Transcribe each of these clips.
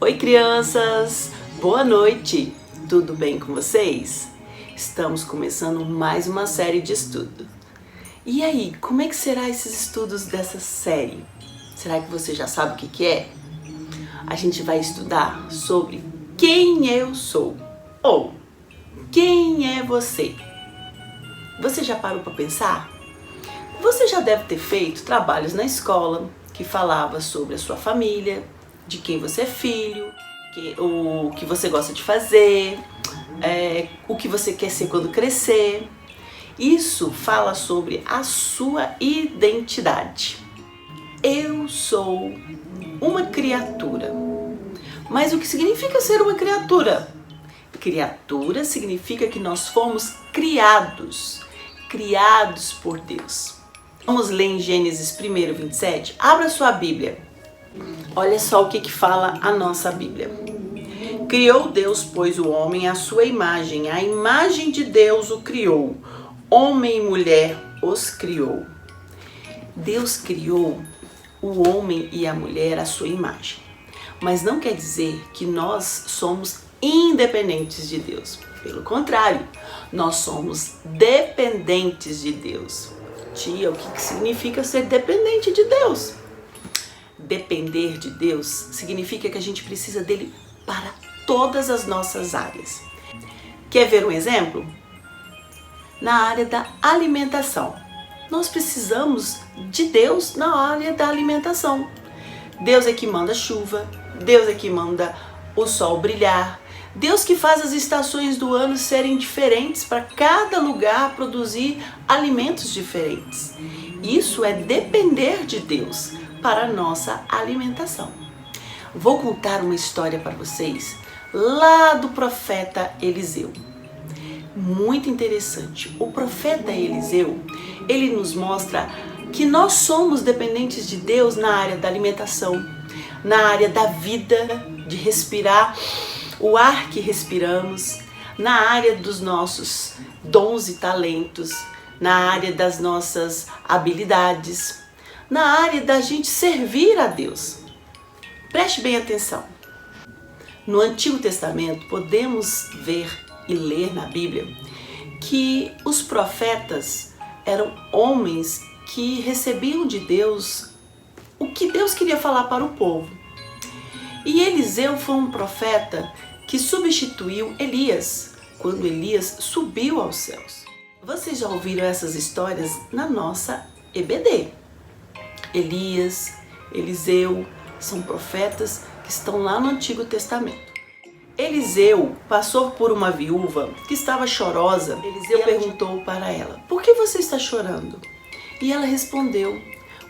Oi, crianças! Boa noite! Tudo bem com vocês? Estamos começando mais uma série de estudo. E aí, como é que será esses estudos dessa série? Será que você já sabe o que é? A gente vai estudar sobre quem eu sou ou quem é você. Você já parou para pensar? Você já deve ter feito trabalhos na escola que falava sobre a sua família, de quem você é filho, o que você gosta de fazer, o que você quer ser quando crescer. Isso fala sobre a sua identidade. Eu sou uma criatura. Mas o que significa ser uma criatura? Criatura significa que nós fomos criados por Deus. Vamos ler em Gênesis 1:27? Abra sua Bíblia. Olha só o que fala a nossa Bíblia. Criou Deus, pois, o homem à sua imagem. A imagem de Deus o criou. Homem e mulher os criou. Deus criou o homem e a mulher à sua imagem. Mas não quer dizer que nós somos independentes de Deus. Pelo contrário, nós somos dependentes de Deus. Tia, o que significa ser dependente de Deus? Depender de Deus significa que a gente precisa dele para todas as nossas áreas. Quer ver um exemplo? Na área da alimentação. Nós precisamos de Deus na área da alimentação. Deus é que manda a chuva, Deus é que manda o sol brilhar, Deus que faz as estações do ano serem diferentes para cada lugar produzir alimentos diferentes. Isso é depender de Deus para a nossa alimentação. Vou contar uma história para vocês lá do profeta Eliseu. Muito interessante. O profeta Eliseu, ele nos mostra que nós somos dependentes de Deus na área da alimentação, na área da vida, de respirar o ar que respiramos, na área dos nossos dons e talentos, na área das nossas habilidades, na área da gente servir a Deus. Preste bem atenção. No Antigo Testamento, podemos ver e ler na Bíblia que os profetas eram homens que recebiam de Deus o que Deus queria falar para o povo. E Eliseu foi um profeta que substituiu Elias, quando Elias subiu aos céus. Vocês já ouviram essas histórias na nossa EBD. Elias, Eliseu, são profetas que estão lá no Antigo Testamento. Eliseu passou por uma viúva que estava chorosa. Eliseu perguntou para ela: "Por que você está chorando?" E ela respondeu: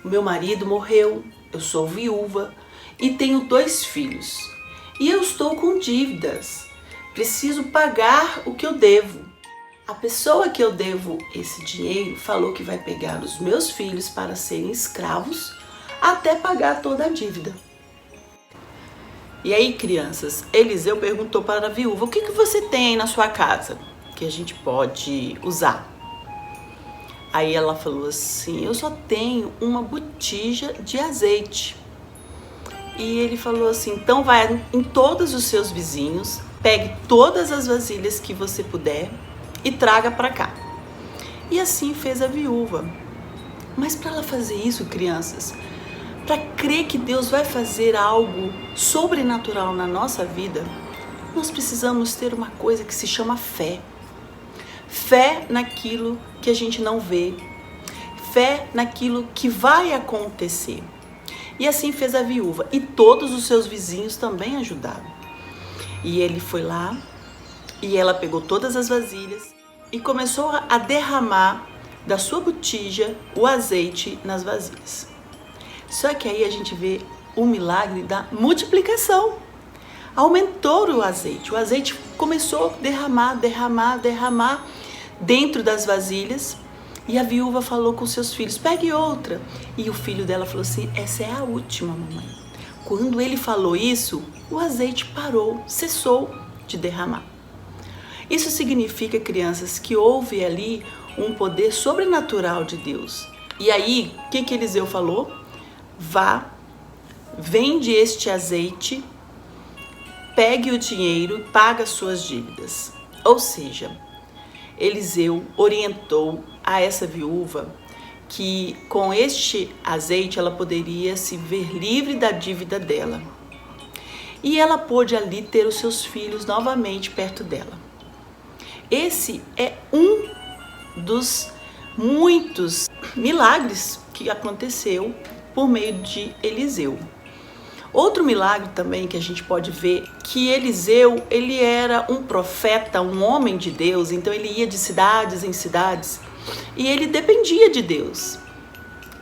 "O meu marido morreu, eu sou viúva e tenho 2 filhos. E eu estou com dívidas. Preciso pagar o que eu devo. A pessoa que eu devo esse dinheiro falou que vai pegar os meus filhos para serem escravos até pagar toda a dívida." E aí, crianças, Eliseu perguntou para a viúva: "O que você tem aí na sua casa que a gente pode usar?" Aí ela falou assim: "Eu só tenho uma botija de azeite." E ele falou assim: "Então vai em todos os seus vizinhos, pegue todas as vasilhas que você puder e traga para cá." E assim fez a viúva. Mas para ela fazer isso, crianças, para crer que Deus vai fazer algo sobrenatural na nossa vida, nós precisamos ter uma coisa que se chama fé. Fé naquilo que a gente não vê. Fé naquilo que vai acontecer. E assim fez a viúva. E todos os seus vizinhos também ajudaram. E ele foi lá e ela pegou todas as vasilhas e começou a derramar da sua botija o azeite nas vasilhas. Só que aí a gente vê o milagre da multiplicação. Aumentou o azeite começou a derramar dentro das vasilhas. E a viúva falou com seus filhos: "Pegue outra." E o filho dela falou assim: "Essa é a última, mamãe." Quando ele falou isso, o azeite parou, cessou de derramar. Isso significa, crianças, que houve ali um poder sobrenatural de Deus. E aí, o que Eliseu falou? Vá, vende este azeite pegue o dinheiro e pague as suas dívidas. Ou seja, Eliseu orientou a essa viúva que com este azeite ela poderia se ver livre da dívida dela. E ela pôde ali ter os seus filhos novamente perto dela. Esse é um dos muitos milagres que aconteceu por meio de Eliseu. Outro milagre também que a gente pode ver, que Eliseu, ele era um profeta, um homem de Deus, então ele ia de cidades em cidades e ele dependia de Deus.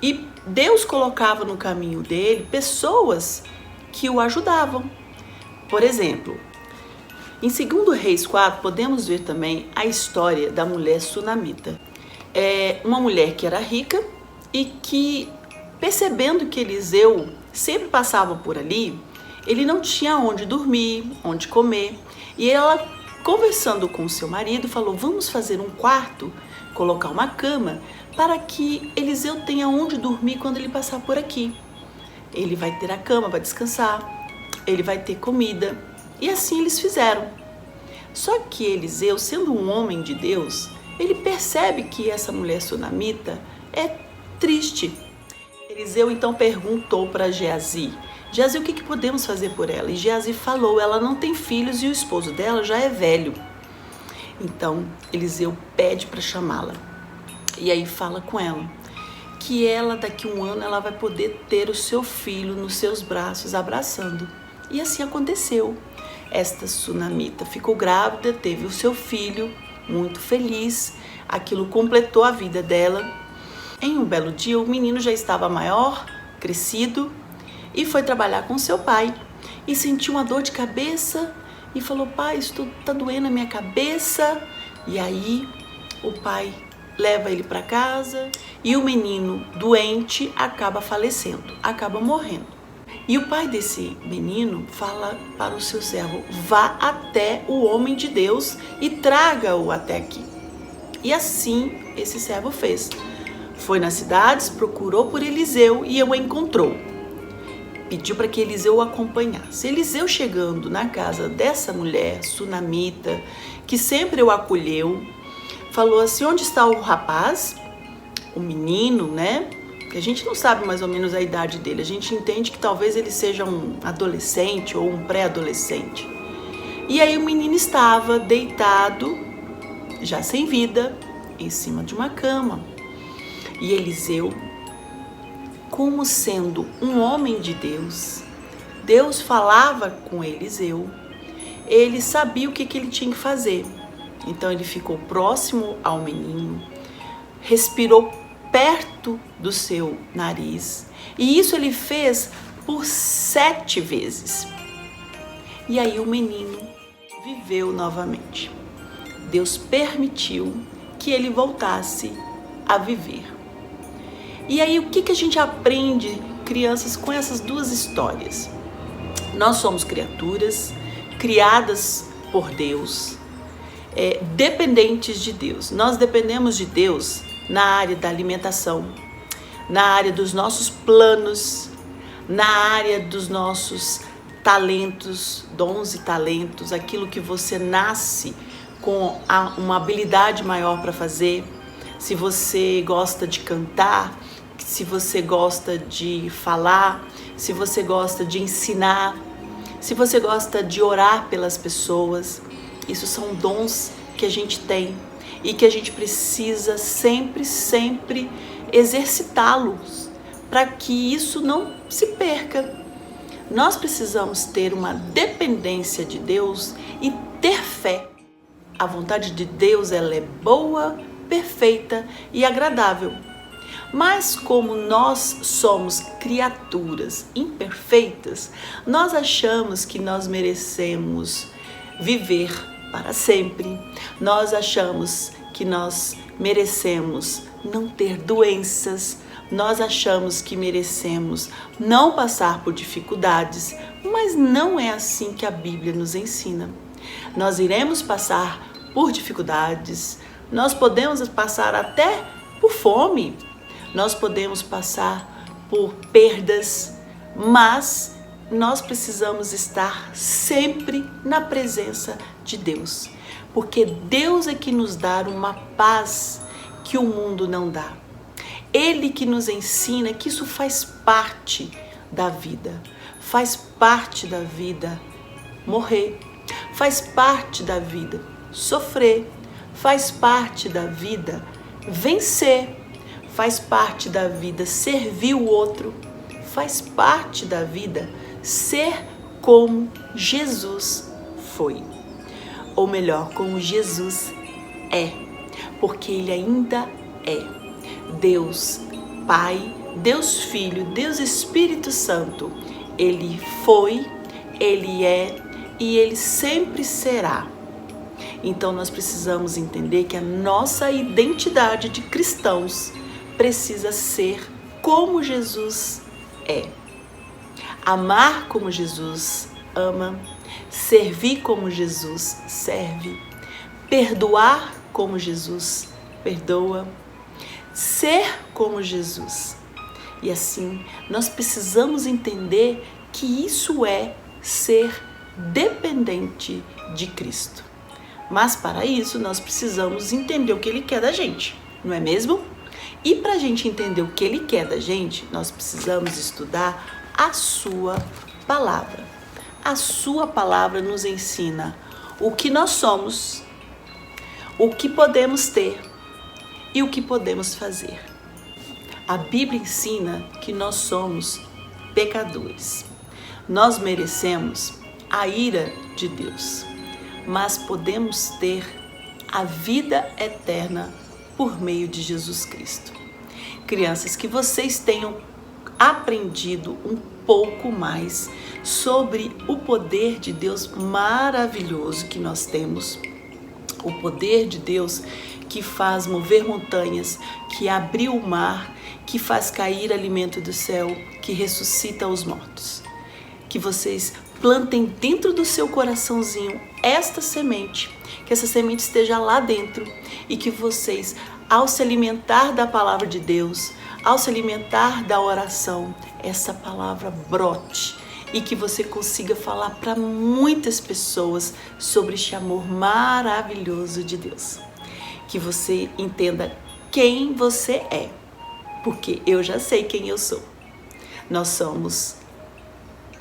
E Deus colocava no caminho dele pessoas que o ajudavam. Por exemplo, em 2 Reis 4, podemos ver também a história da mulher sunamita. É uma mulher que era rica e que, percebendo que Eliseu sempre passava por ali, ele não tinha onde dormir, onde comer. E ela, conversando com seu marido, falou: vamos fazer um quarto, colocar uma cama, para que Eliseu tenha onde dormir quando ele passar por aqui. Ele vai ter a cama, vai descansar, ele vai ter comida. E assim eles fizeram. Só que Eliseu, sendo um homem de Deus, ele percebe que essa mulher sunamita é triste. Eliseu então perguntou para Geazi: Geazi, o que podemos fazer por ela? E Geazi falou: ela não tem filhos e o esposo dela já é velho. Então Eliseu pede para chamá-la. E aí fala com ela que ela, daqui a um ano, ela vai poder ter o seu filho nos seus braços, abraçando. E assim aconteceu. Esta sunamita ficou grávida, teve o seu filho, muito feliz. Aquilo completou a vida dela. Em um belo dia, o menino já estava maior, crescido, e foi trabalhar com seu pai. E sentiu uma dor de cabeça e falou: pai, isso está doendo a minha cabeça. E aí o pai leva ele para casa e o menino doente acaba falecendo, acaba morrendo. E o pai desse menino fala para o seu servo: vá até o homem de Deus e traga-o até aqui. E assim esse servo fez. Foi nas cidades, procurou por Eliseu e o encontrou. Pediu para que Eliseu o acompanhasse. Eliseu, chegando na casa dessa mulher sunamita, que sempre o acolheu, falou assim: onde está o rapaz? O menino, né? Que a gente não sabe mais ou menos a idade dele. A gente entende que talvez ele seja um adolescente ou um pré-adolescente. E aí o menino estava deitado, já sem vida, em cima de uma cama. E Eliseu, como sendo um homem de Deus, Deus falava com Eliseu, ele sabia o que ele tinha que fazer. Então ele ficou próximo ao menino, respirou perto do seu nariz, e isso ele fez por 7 vezes. E aí o menino viveu novamente. Deus permitiu que ele voltasse a viver. E aí o que a gente aprende, crianças, com essas duas histórias? Nós somos criaturas criadas por Deus, dependentes de Deus. Nós dependemos de Deus na área da alimentação, na área dos nossos planos, na área dos nossos talentos, dons e talentos, aquilo que você nasce com uma habilidade maior para fazer. Se você gosta de cantar, se você gosta de falar, se você gosta de ensinar, se você gosta de orar pelas pessoas, isso são dons que a gente tem e que a gente precisa sempre exercitá-los para que isso não se perca. Nós precisamos ter uma dependência de Deus e ter fé. A vontade de Deus, ela é boa, perfeita e agradável. Mas como nós somos criaturas imperfeitas, nós achamos que nós merecemos viver para sempre. Nós achamos que nós merecemos não ter doenças. Nós achamos que merecemos não passar por dificuldades, mas não é assim que a Bíblia nos ensina. Nós iremos passar por dificuldades, nós podemos passar até por fome, nós podemos passar por perdas, mas nós precisamos estar sempre na presença de Deus, porque Deus é que nos dá uma paz que o mundo não dá. Ele que nos ensina que isso faz parte da vida, faz parte da vida morrer, faz parte da vida sofrer, faz parte da vida vencer, faz parte da vida servir o outro, faz parte da vida ser como Jesus foi. Ou melhor, como Jesus é, porque Ele ainda é Deus Pai, Deus Filho, Deus Espírito Santo. Ele foi, Ele é e Ele sempre será. Então nós precisamos entender que a nossa identidade de cristãos precisa ser como Jesus é. Amar como Jesus ama, servir como Jesus serve, perdoar como Jesus perdoa, ser como Jesus. E assim, nós precisamos entender que isso é ser dependente de Cristo. Mas para isso, nós precisamos entender o que Ele quer da gente, não é mesmo? E para a gente entender o que Ele quer da gente, nós precisamos estudar a Sua Palavra. A Sua Palavra nos ensina o que nós somos, o que podemos ter e o que podemos fazer. A Bíblia ensina que nós somos pecadores. Nós merecemos a ira de Deus, mas podemos ter a vida eterna por meio de Jesus Cristo. Crianças, que vocês tenham aprendido um pouco mais sobre o poder de Deus maravilhoso que nós temos, o poder de Deus que faz mover montanhas, que abriu o mar, que faz cair alimento do céu, que ressuscita os mortos. Que vocês plantem dentro do seu coraçãozinho esta semente, que essa semente esteja lá dentro e que vocês, ao se alimentar da palavra de Deus, ao se alimentar da oração, essa palavra brote e que você consiga falar para muitas pessoas sobre este amor maravilhoso de Deus. Que você entenda quem você é, porque eu já sei quem eu sou. Nós somos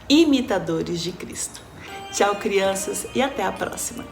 imitadores de Cristo. Tchau, crianças, e até a próxima.